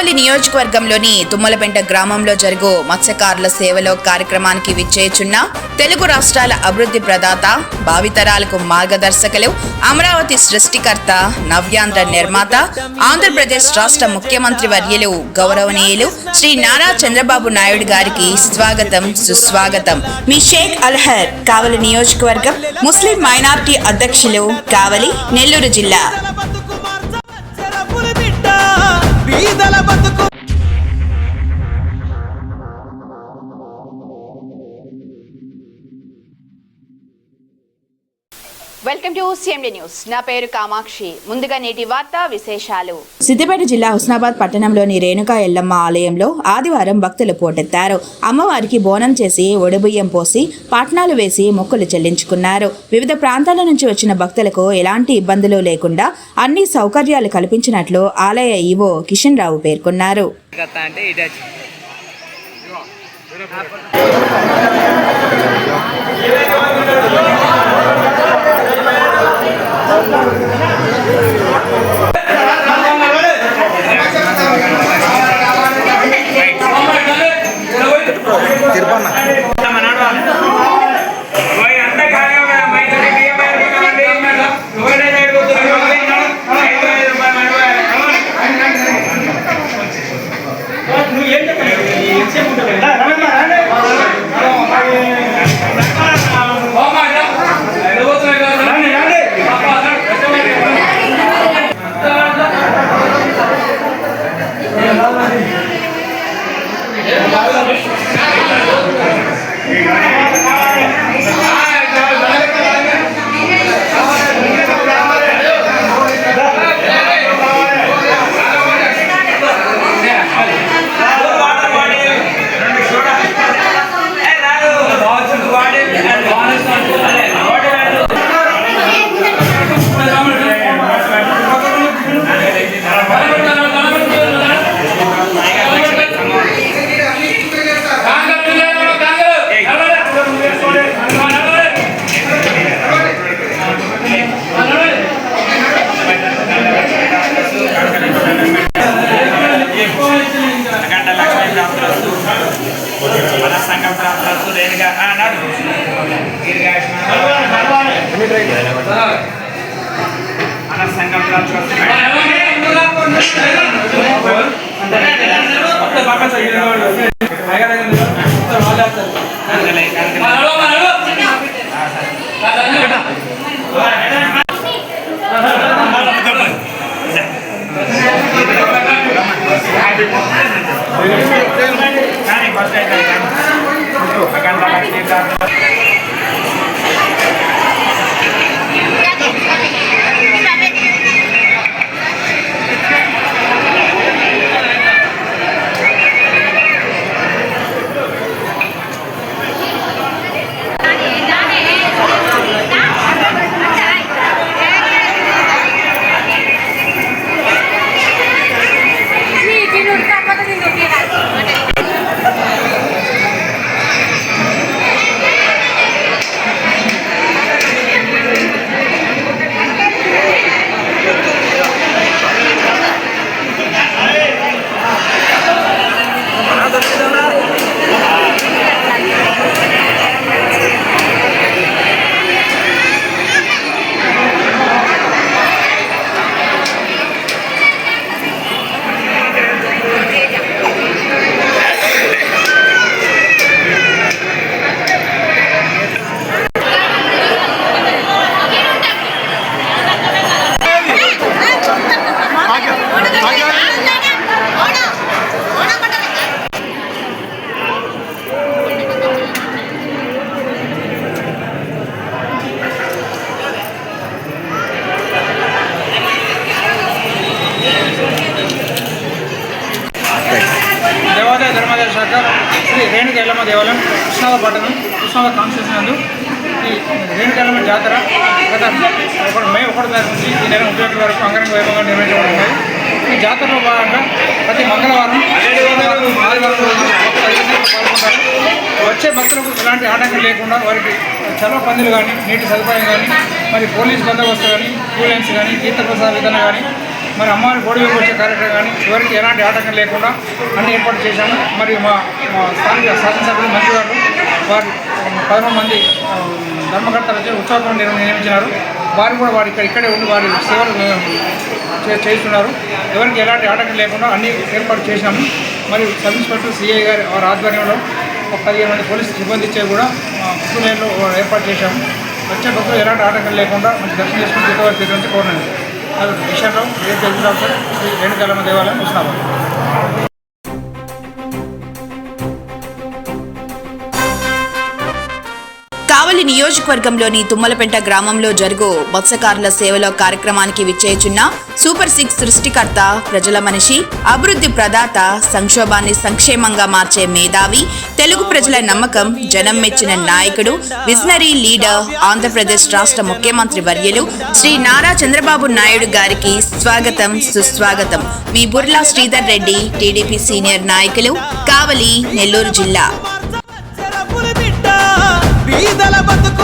కావలి నియోజకవర్గంలోని తుమ్మలపెంట గ్రామంలో జరుగు మత్స్యకారుల సేవలో కార్యక్రమానికి విచ్చేయుచున్న తెలుగు రాష్ట్రాల అభివృద్ధి ప్రదాత, భావితరాలకు మార్గదర్శకులు, అమరావతి సృష్టికర్త, నవ్యాంధ్ర నిర్మాత, ఆంధ్రప్రదేశ్ రాష్ట్ర ముఖ్యమంత్రి వర్యులు గౌరవనీయులు శ్రీ నారా చంద్రబాబు నాయుడు గారికి స్వాగతం, సుస్వాగతం. మీ షేక్ అల్హర్, కావలి నియోజకవర్గం ముస్లిం మైనార్టీ అధ్యక్షులు, కావలి, నెల్లూరు జిల్లా. Welcome to CMD news. నా పేరు కామాక్షి. ముందుగా నేటి వార్తా విశేషాలు. సిద్దిపేట జిల్లా హుస్నాబాద్ పట్టణంలోని రేణుకా ఎల్లమ్మ ఆలయంలో ఆదివారం భక్తులు పోటెత్తారు. అమ్మవారికి బోనం చేసి ఒడిబియ్యం పోసి పట్నాలు వేసి మొక్కులు చెల్లించుకున్నారు. వివిధ ప్రాంతాల నుంచి వచ్చిన భక్తులకు ఎలాంటి ఇబ్బందులు లేకుండా అన్ని సౌకర్యాలు కల్పించినట్లు ఆలయ ఈవో కిషన్ రావు పేర్కొన్నారు. ధర్మాదాయ శాఖ శ్రీ రేణుకా ఎల్లమ్మ దేవాలయం హుస్నాబాద్ పట్టణం హుస్నాబాద్ కాన్స్టిట్యూషన్ నందు ఈ రేణుకా ఎల్లమ్మ జాతర గత మే 1 తారీఖు నుంచి ఈ నెల 31 వరకు అంగరంగ వైభవంగా నిర్వహించబడుతుంది. ఈ జాతరలో భాగంగా ప్రతి మంగళవారం ఆదివారం పాల్గొంటారు. వచ్చే భక్తులకు ఎలాంటి ఆటంకం లేకుండా వారికి చలవ పందులు కానీ, నీటి సదుపాయం కానీ, మరి పోలీస్ బందోబస్తు కానీ, అంబులెన్స్ కానీ, తీర్థప్రసాద విధానం కానీ మరి అమ్మవారి బోడి వచ్చే కార్యక్రమం కానీ ఎవరికి ఎలాంటి ఆటంకం లేకుండా అన్ని ఏర్పాటు చేశాము. మరియు మా స్థానిక శాసనసభ్యులు మంత్రి గారు వారు 13 మంది ధర్మకర్తలు వచ్చి ఉత్సవం నియమించినారు. వారు కూడా వారు ఇక్కడే ఉండి వారి సేవలు చేస్తున్నారు. ఎవరికి ఎలాంటి ఆటంకం లేకుండా అన్ని ఏర్పాటు చేశాము. మరియు సబ్ ఇన్స్పెక్టర్ సిఐ గారి వారి ఆధ్వర్యంలో 15 మంది పోలీసు సిబ్బంది ఇచ్చే కూడా కుటుంబంలో ఏర్పాటు చేశాము. వచ్చే భక్తులు ఎలాంటి ఆటంకం లేకుండా మంచి దర్శనం చేసుకుని తీర్థవారి తీర్థం నుంచి కోరినాను. అది విషయంలో రేణుకా ఎల్లమ్మ దేవాలయం హుస్నాబాద్. కావలి నియోజకవర్గంలోని తుమ్మలపెంట గ్రామంలో జరుగు మత్స్యకారుల సేవలో కార్యక్రమానికి విచ్చేయుచున్న సూపర్ 6 సృష్టికర్త, ప్రజల మనిషి, అభివృద్ధి ప్రదాత, సంక్షోభాన్ని సంక్షేమంగా మార్చే మేధావి, తెలుగు ప్రజల నమ్మకం, జనం మెచ్చిన నాయకుడు, విజనరీ లీడర్, ఆంధ్రప్రదేశ్ రాష్ట్ర ముఖ్యమంత్రి వర్యులు శ్రీ నారా చంద్రబాబు నాయుడు గారికి స్వాగతం, సుస్వాగతం. మీ బుర్లా శ్రీధర్ రెడ్డి, టీడీపీ సీనియర్ నాయకులు, కావలి, నెల్లూరు జిల్లా. బీదల బతుకు